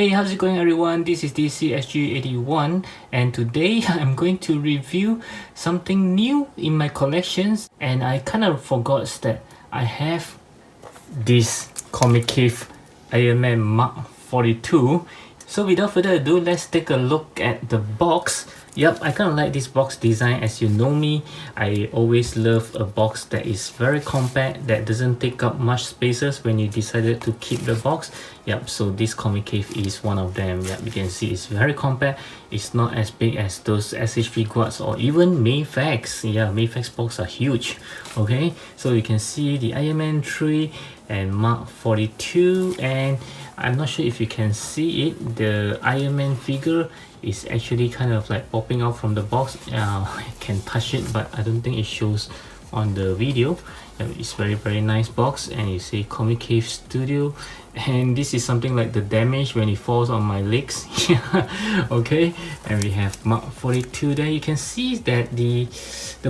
Hey, how's it going everyone? This is DCSG81 and today I'm going to review something new in my collections, and I kind of forgot that I have this Comicave Iron Man Mark 42. So without further ado, let's take a look at the box. Yep, I kind of like this box design. As you know me, I always love a box that is very compact, that doesn't take up much spaces when you decided to keep the box. Yep, so this Comicave is one of them. Yep, you can see it's very compact. It's not as big as those SHP Guards or even Mayfax. Yeah, Mayfax box are huge. Okay, so you can see the Iron Man 3 and Mark 42, and I'm not sure if you can see it, the Iron Man figure is actually kind of like popping out from the box. I can touch it, but I don't think it shows on the video. It's very nice box, and you see Comicave Studio, and this is something like the damage when it falls on my legs. Okay, and we have Mark 42 there. You can see that the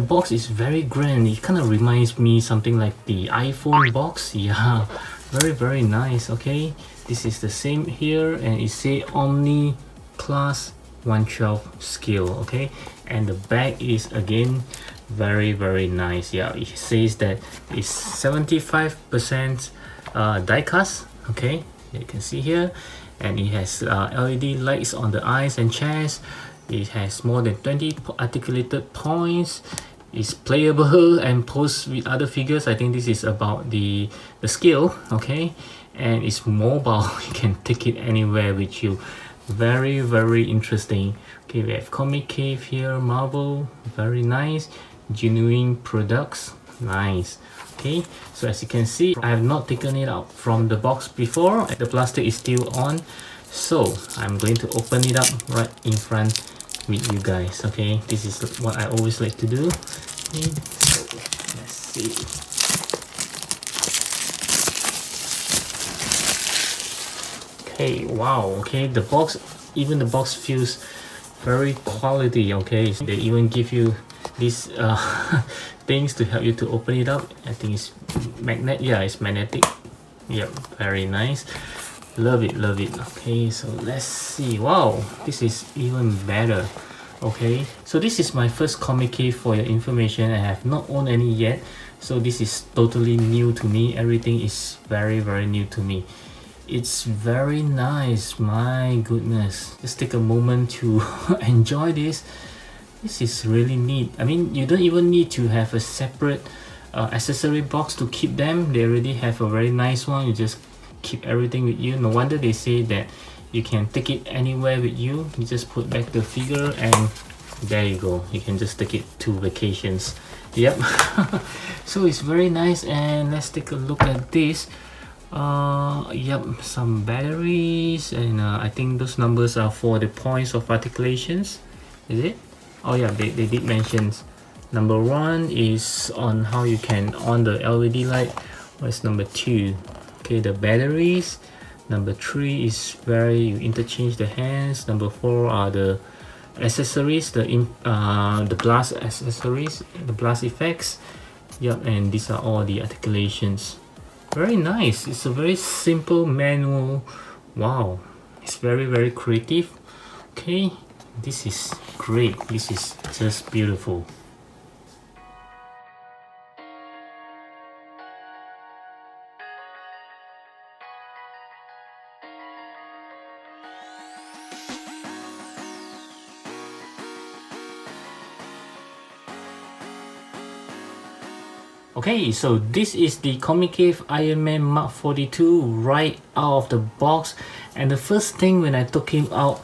box is very grand. It kind of reminds me something like the iPhone box. Yeah, very nice. Okay, this is the same here, and it say Omni Class 112 scale. Okay, and the back is again very nice. Yeah, it says that it's 75% die cast. Okay, you can see here, and it has LED lights on the eyes and chest. It has more than 20 articulated points. It's playable and posed with other figures. I think this is about the scale. Okay, and it's mobile. You can take it anywhere with you. Very interesting. Okay, we have Comicave here, Marvel, very nice. Genuine products, nice. Okay, so as you can see, I have not taken it out from the box before. The plastic is still on, so I'm going to open it up right in front with you guys. Okay, this is what I always like to do. Okay, so let's see. Okay, wow. Okay, the box, even the box feels very quality. Okay, they even give you these things to help you to open it up. I think it's magnet. Yeah, it's magnetic. Yep, very nice. Love it. Okay, so let's see. Wow, this is even better. Okay, so this is my first Comicave for your information. I have not owned any yet, so this is totally new to me. Everything is very new to me. It's very nice. My goodness, just take a moment to enjoy this. This is really neat. I mean, you don't even need to have a separate accessory box to keep them. They already have a very nice one. You just keep everything with you. No wonder they say that you can take it anywhere with you. You just put back the figure and there you go. You can just take it to vacations. Yep. So it's very nice, and let's take a look at this. Yep, some batteries, and I think those numbers are for the points of articulations. Is it? Oh yeah, they did mention number 1 is on how you can on the LED light. What's number 2? Okay, the batteries. Number 3 is where you interchange the hands. Number 4 are the accessories, the blast accessories, the blast effects. Yep, and these are all the articulations. Very nice. It's a very simple manual. Wow, it's very creative. Okay, this is great. This is just beautiful. Okay, so this is the Comicave Iron Man Mark 42 right out of the box, and the first thing when I took him out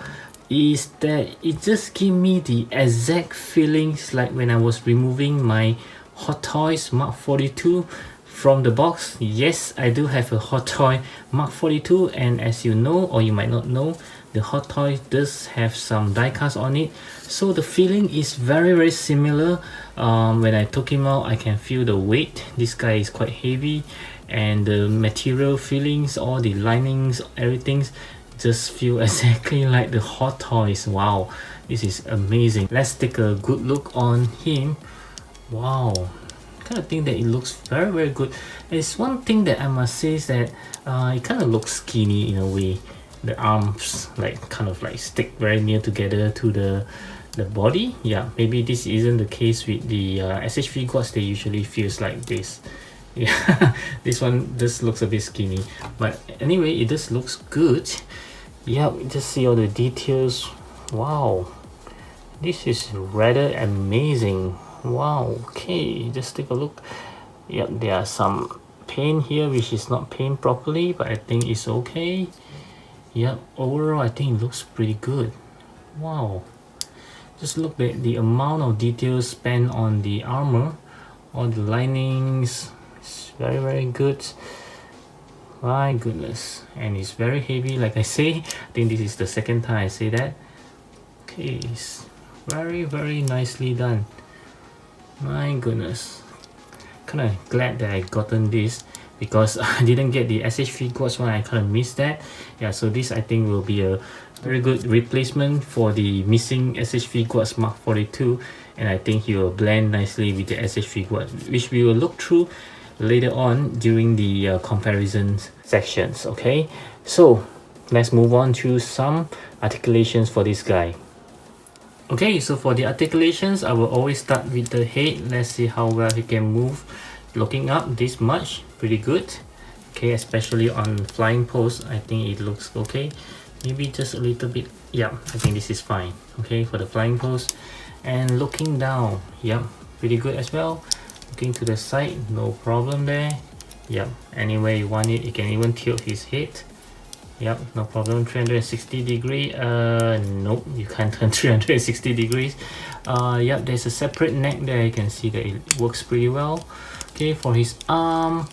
is that it just gave me the exact feelings like when I was removing my Hot Toys Mark 42 from the box. Yes, I do have a Hot Toy Mark 42, and as you know, or you might not know, the Hot Toy does have some die cast on it, so the feeling is very similar. When I took him out, I can feel the weight. This guy is quite heavy, and the material feelings, all the linings, everything just feel exactly like the Hot Toys. Wow, this is amazing. Let's take a good look on him. Wow, kind of think that it looks very good. There's one thing that I must say is that it kind of looks skinny in a way. the arms like kind of like stick very near together to the body. Yeah, maybe this isn't the case with the SHV quads. They usually feels like this. Yeah, this one just looks a bit skinny, but anyway, it just looks good. Yeah, just see all the details. Wow, this is rather amazing. Wow, okay, just take a look. Yep, there are some paint here which is not paint properly, but I think it's okay. Yep, overall I think it looks pretty good. Wow, just look at the amount of details spent on the armor, all the linings. It's very good. My goodness, and it's very heavy. Like I say, I think this is the second time I say that. Okay, it's very nicely done. My goodness, kind of glad that I gotten this, because I didn't get the SHV quads one. I kind of missed that. Yeah, so this I think will be a very good replacement for the missing SHV quads Mark 42, and I think he will blend nicely with the SHV quad, which we will look through later on during the comparison sections. Okay, so let's move on to some articulations for this guy. Okay, so for the articulations, I will always start with the head. Let's see how well he can move. Looking up this much, pretty good. Okay, especially on flying pose, I think it looks okay. Maybe just a little bit. Yeah, I think this is fine. Okay, for the flying pose. And looking down, yeah, pretty good as well. Looking to the side, no problem there. Yeah, anywhere you want it, you can even tilt his head. Yep, no problem. 360 degree. Nope, you can't turn 360 degrees. Yep, there's a separate neck there. You can see that it works pretty well. Okay, for his arm,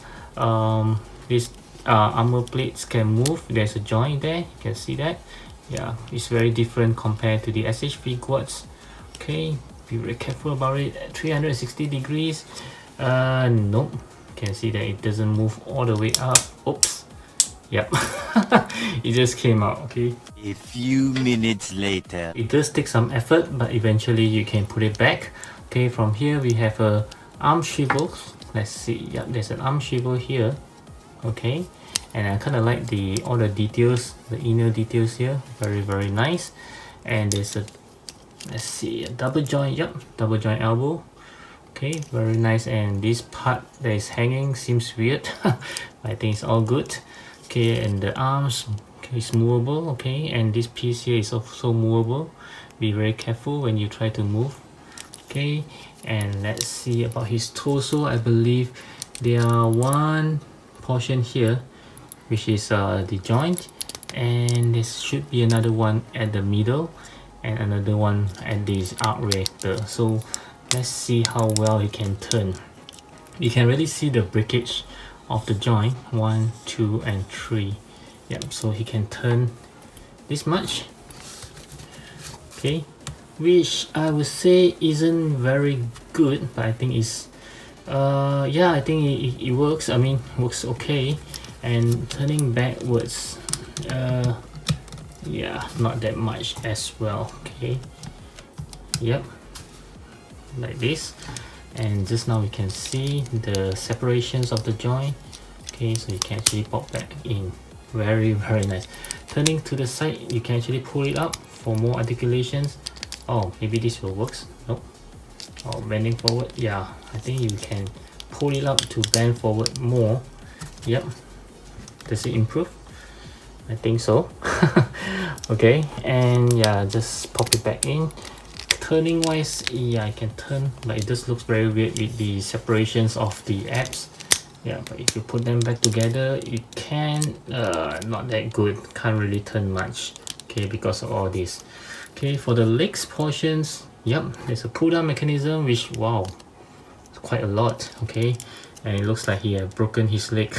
this armor plates can move. There's a joint there. You can see that. Yeah, it's very different compared to the SHV quads. Okay, be very careful about it. 360 degrees. Nope. You can see that it doesn't move all the way up. Oops. Yep, it just came out. Okay, a few minutes later. It does take some effort, but eventually you can put it back. Okay, from here we have a arm swivel. Let's see. Yep, there's an arm swivel here. Okay, and I kind of like all the details, the inner details here. Very nice. And there's a, let's see, a double joint. Yep, double joint elbow. Okay, very nice. And this part that is hanging seems weird. I think it's all good. Okay, and the arms, okay, it's movable. Okay, and this piece here is also movable. Be very careful when you try to move. Okay, and let's see about his torso. I believe there are one portion here which is the joint, and there should be another one at the middle and another one at this arc reactor. So let's see how well he can turn. You can really see the breakage of the joint, 1, 2 and 3. Yep, so he can turn this much. Okay, which I would say isn't very good, but I think it's yeah, I think it works. I mean, works okay. And turning backwards, yeah, not that much as well. Okay, yep, like this. And just now we can see the separations of the joint. Okay, so you can actually pop back in. Very nice. Turning to the side, you can actually pull it up for more articulations. Oh, maybe this will work. Nope. Oh, bending forward. Yeah, I think you can pull it up to bend forward more. Yep. Does it improve? I think so. Okay, and yeah, just pop it back in. Turning wise, yeah, I can turn, but it just looks very weird with the separations of the abs. Yeah, but if you put them back together, it can not that good. Can't really turn much. Okay, because of all this. Okay, for the legs portions, yep, there's a pull down mechanism, which, wow, it's quite a lot. Okay, and it looks like he had broken his leg.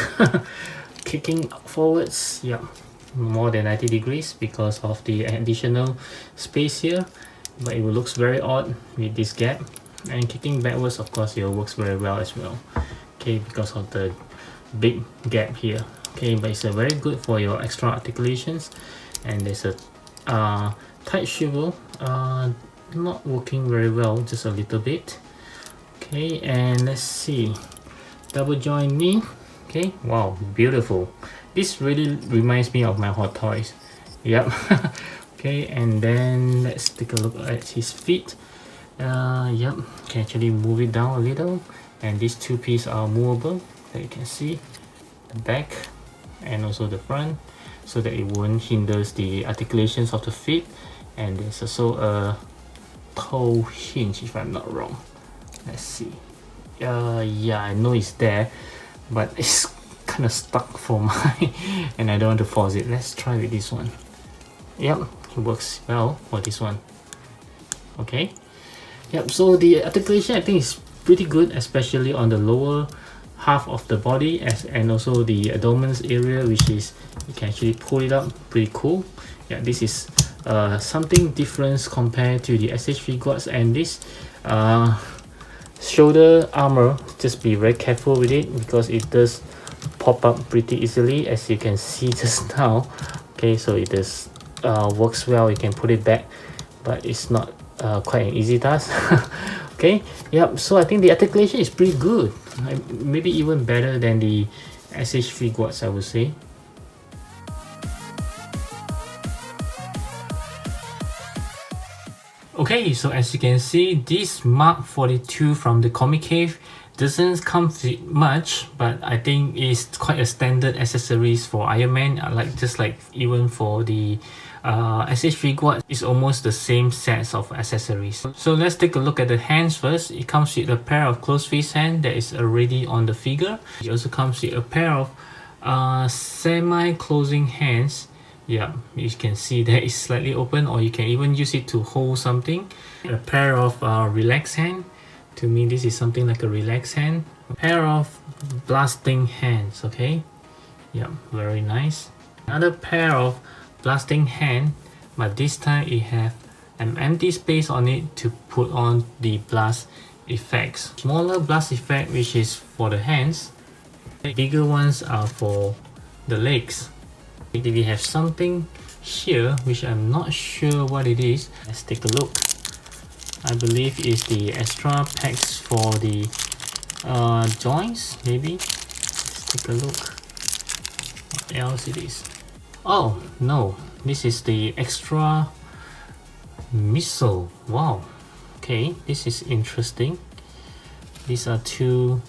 Kicking forwards, yep, more than 90 degrees because of the additional space here. But it looks very odd with this gap. And kicking backwards, of course, it works very well as well. Okay, because of the big gap here. Okay, but it's very good for your extra articulations. And there's a tight swivel, not working very well, just a little bit. Okay, and let's see, double joint knee. Okay, wow, beautiful. This really reminds me of my Hot Toys. Yep. Okay, and then let's take a look at his feet. Yep, can actually move it down a little, and these two pieces are movable, that you can see, the back and also the front, so that it won't hinder the articulations of the feet. And there's also a toe hinge, if I'm not wrong. Let's see. Yeah, I know it's there, but it's kind of stuck for my and I don't want to force it. Let's try with this one. Yep, it works well for this one. Okay. Yep, so the articulation I think is pretty good, especially on the lower half of the body and also the abdominal area, which is you can actually pull it up. Pretty cool. Yeah, this is something different compared to the SH3 quads, and this shoulder armor, just be very careful with it because it does pop up pretty easily, as you can see just now. Okay, so it does works well. You can put it back, but it's not quite an easy task. Okay, yep, so I think the articulation is pretty good, maybe even better than the SH3 quads, I would say. Okay, so as you can see, this Mark 42 from the Comicave doesn't come with much, but I think it's quite a standard accessories for Iron Man. Just like even for the SH3 quad, it's almost the same sets of accessories. So let's take a look at the hands first. It comes with a pair of closed fist hand that is already on the figure. It also comes with a pair of semi-closing hands. Yeah, you can see that it's slightly open, or you can even use it to hold something. A pair of relaxed hand. To me, this is something like a relaxed hand. A pair of blasting hands, okay? Yeah, very nice. Another pair of blasting hand, but this time it have an empty space on it to put on the blast effects. Smaller blast effect, which is for the hands. The bigger ones are for the legs. We have something here which I'm not sure what it is. Let's take a look. I believe it's the extra packs for the joints, maybe. Let's take a look what else it is. Oh no, this is the extra missile. Wow, okay, this is interesting. These are two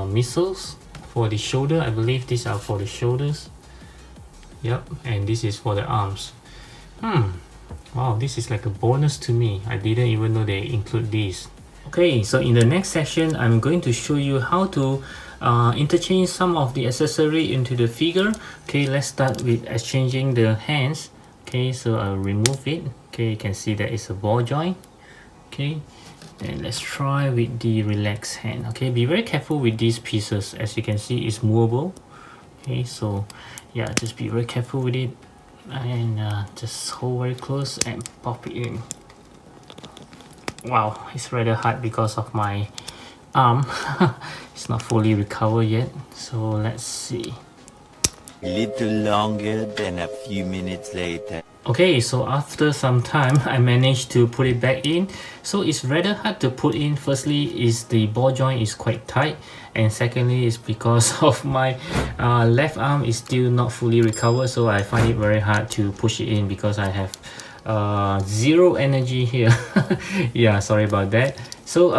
missiles for the shoulder. I believe these are for the shoulders. Yep, and this is for the arms. Wow, this is like a bonus to me. I didn't even know they include these. Okay, so in the next section, I'm going to show you how to interchange some of the accessory into the figure. Okay, let's start with exchanging the hands. Okay, so I'll remove it. Okay, you can see that it's a ball joint. Okay, then let's try with the relaxed hand. Okay, be very careful with these pieces. As you can see, it's movable. Okay, so yeah, just be very careful with it, and just hold very close and pop it in. Wow, it's rather hard because of my arm. It's not fully recovered yet, so let's see. A little longer than a few minutes later. Okay, so after some time, I managed to put it back in. So it's rather hard to put in. Firstly, is the ball joint is quite tight, and secondly is because of my left arm is still not fully recovered, so I find it very hard to push it in because I have zero energy here. Yeah, sorry about that. So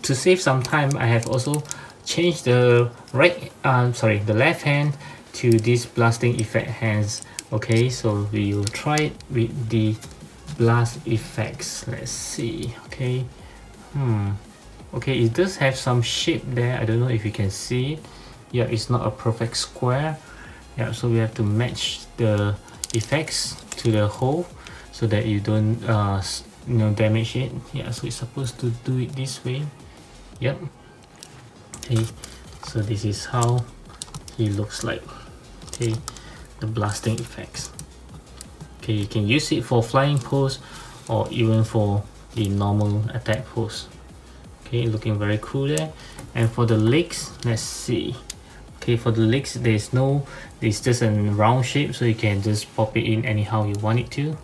to save some time, I have also changed the the left hand to this blasting effect hands. Okay, so we will try it with the blast effects. Let's see. Okay, okay, it does have some shape there. I don't know if you can see it. Yeah, it's not a perfect square. Yeah, so we have to match the effects to the hole so that you don't damage it. Yeah, so it's supposed to do it this way. Yep. Okay, so this is how he looks like. Okay, the blasting effects. Okay, you can use it for flying pose or even for the normal attack pose. Okay, looking very cool there. And for the legs, let's see. Okay, for the legs, it's just a round shape, so you can just pop it in anyhow you want it to.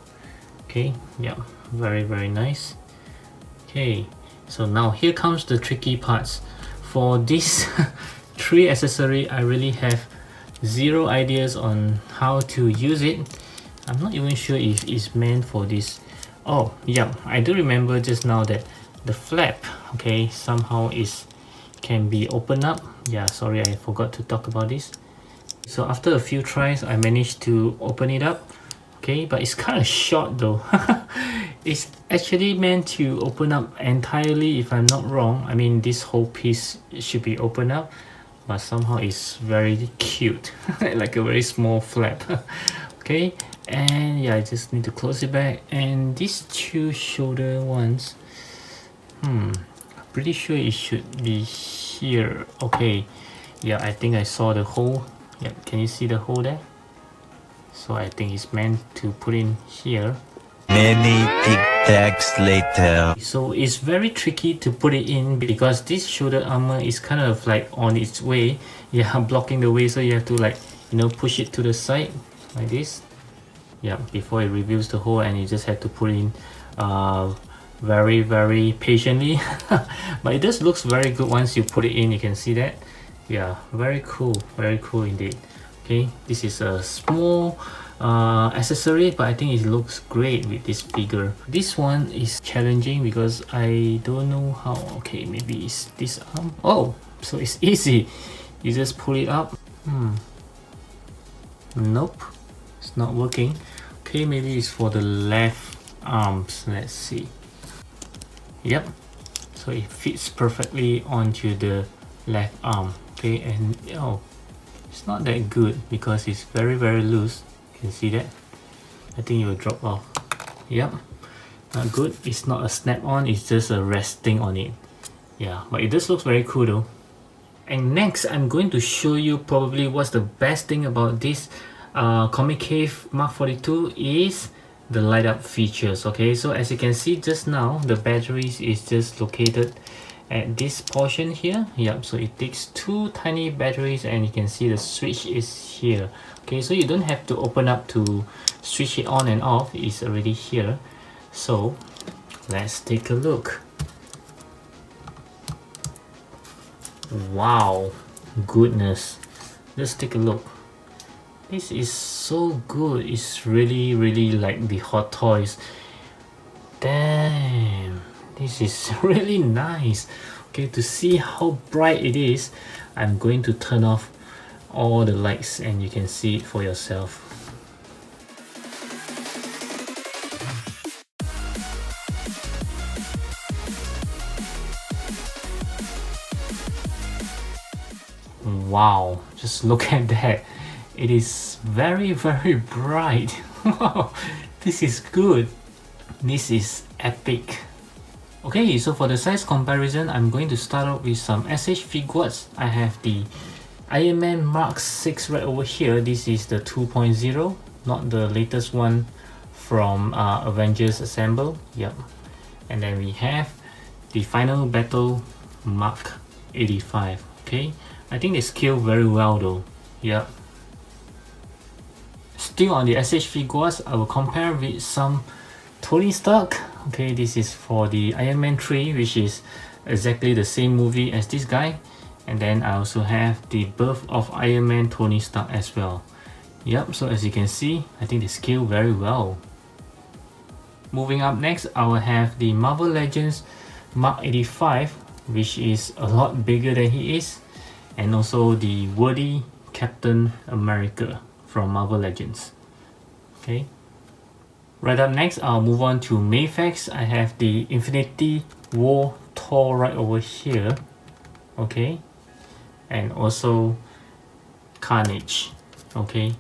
Okay, yeah, very nice. Okay, so now here comes the tricky parts. For this 3 accessory, I really have zero ideas on how to use it. I'm not even sure if it's meant for this. Oh yeah, I do remember just now that the flap, okay, somehow can be opened up. Yeah, sorry, I forgot to talk about this. So after a few tries, I managed to open it up. Okay, but it's kind of short though. It's actually meant to open up entirely, if I'm not wrong. I mean, this whole piece should be opened up, but somehow it's very cute, like a very small flap. Okay, and yeah, I just need to close it back. And these two shoulder ones, pretty sure it should be here. Okay, yeah, I think I saw the hole. Yeah, can you see the hole there? So I think it's meant to put in here. Many tic-tacs later. So it's very tricky to put it in because this shoulder armor is kind of like on its way. Yeah, blocking the way, so you have to, like, you know, push it to the side like this. Yeah, before it reveals the hole, and you just have to put in very patiently. But it just looks very good once you put it in. You can see that. Yeah, very cool indeed. Okay, this is a small accessory, but I think it looks great with this figure. This one is challenging because I don't know how. Okay, maybe it's this arm. Oh, so it's easy. You just pull it up. Nope, it's not working. Okay, maybe it's for the left arms. Let's see. Yep, so it fits perfectly onto the left arm. Okay, and oh, it's not that good because it's very loose. You can see that. I think it will drop off. Yep, not good. It's not a snap-on, it's just a resting on it. Yeah, but it just looks very cool though. And next, I'm going to show you probably what's the best thing about this Comicave Mark 42 is the light up features. Okay, so as you can see just now, the batteries is just located at this portion here. Yep, so it takes two tiny batteries, and you can see the switch is here. Okay, so you don't have to open up to switch it on and off, it's already here. So let's take a look. Wow, goodness, let's take a look. This is so good. It's really like the Hot Toys. Damn, this is really nice. Okay, to see how bright it is, I'm going to turn off all the lights and you can see it for yourself. Wow, just look at that. It is very bright. Wow, this is good. This is epic. Okay, so for the size comparison, I'm going to start off with some SH Figuarts. I have the Iron Man Mark 6 right over here. This is the 2.0, not the latest one from Avengers Assemble. Yep. And then we have the Final Battle Mark 85. Okay, I think they scale very well though. Yep. Still on the SH Figuarts, I will compare with some Tony Stark. Okay, this is for the Iron Man 3, which is exactly the same movie as this guy. And then I also have the Birth of Iron Man Tony Stark as well. Yep, so as you can see, I think they scale very well. Moving up next, I will have the Marvel Legends Mark 85, which is a lot bigger than he is. And also the Worthy Captain America from Marvel Legends. Okay. Right up next, I'll move on to Mayfax. I have the Infinity War Thor right over here. Okay. And also Carnage. Okay.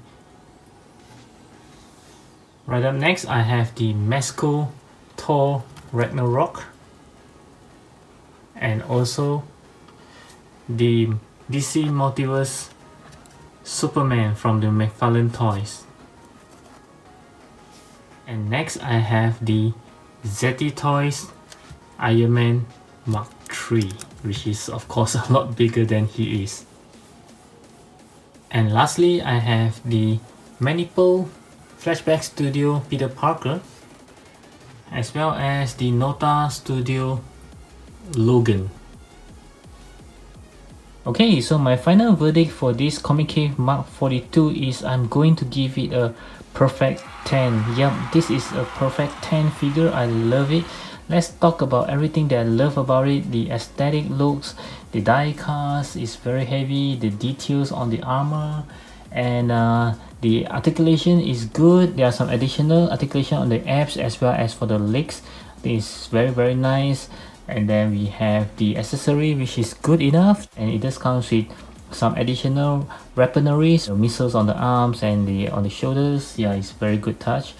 Right up next, I have the Mezco Thor Ragnarok. And also the DC Multiverse Superman from the McFarlane Toys. And next I have the ZT Toys Iron Man Mark III, which is of course a lot bigger than he is. And lastly, I have the Maniple Flashback Studio Peter Parker, as well as the Nota Studio Logan. Okay, so my final verdict for this Comicave Mark 42 is I'm going to give it a perfect 10. Yep, this is a perfect 10 figure. I love it. Let's talk about everything that I love about it. The aesthetic looks, the die cast is very heavy, the details on the armor, and the articulation is good. There are some additional articulation on the abs as well as for the legs. It's very nice. And then we have the accessory, which is good enough, and it does comes with some additional weaponries, missiles on the arms and on the shoulders. Yeah, it's very good touch.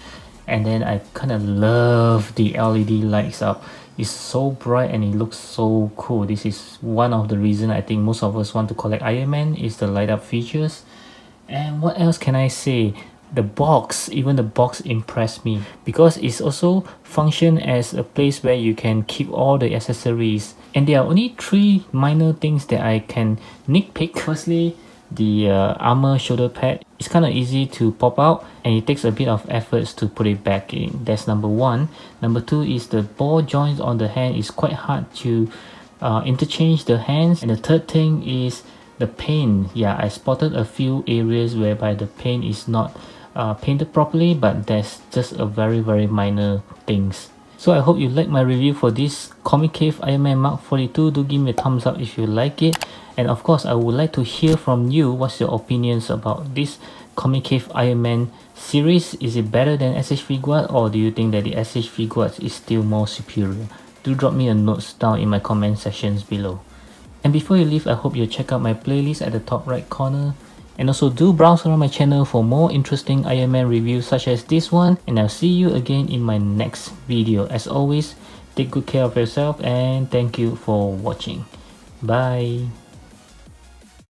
And then I kind of love the LED lights up. It's so bright and it looks so cool. This is one of the reasons I think most of us want to collect Iron Man, is the light up features. And what else can I say? The box, even the box impressed me, because it's also function as a place where you can keep all the accessories. And there are only 3 minor things that I can nitpick. Firstly, the armor shoulder pad is kind of easy to pop out, and it takes a bit of efforts to put it back in. That's number 1. Number 2 is the ball joints on the hand is quite hard to interchange the hands. And the third thing is the paint. Yeah, I spotted a few areas whereby the paint is not painted properly, but that's just a very minor things. So I hope you like my review for this Comicave Iron Man Mark 42. Do give me a thumbs up if you like it, and of course I would like to hear from you. What's your opinions about this Comicave Iron Man series? Is it better than SH Figuarts, or do you think that the SH Figuarts is still more superior? Do drop me a notes down in my comment sections below. And before you leave, I hope you check out my playlist at the top right corner. And also do browse around my channel for more interesting Iron Man reviews such as this one. And I'll see you again in my next video. As always, take good care of yourself and thank you for watching. Bye.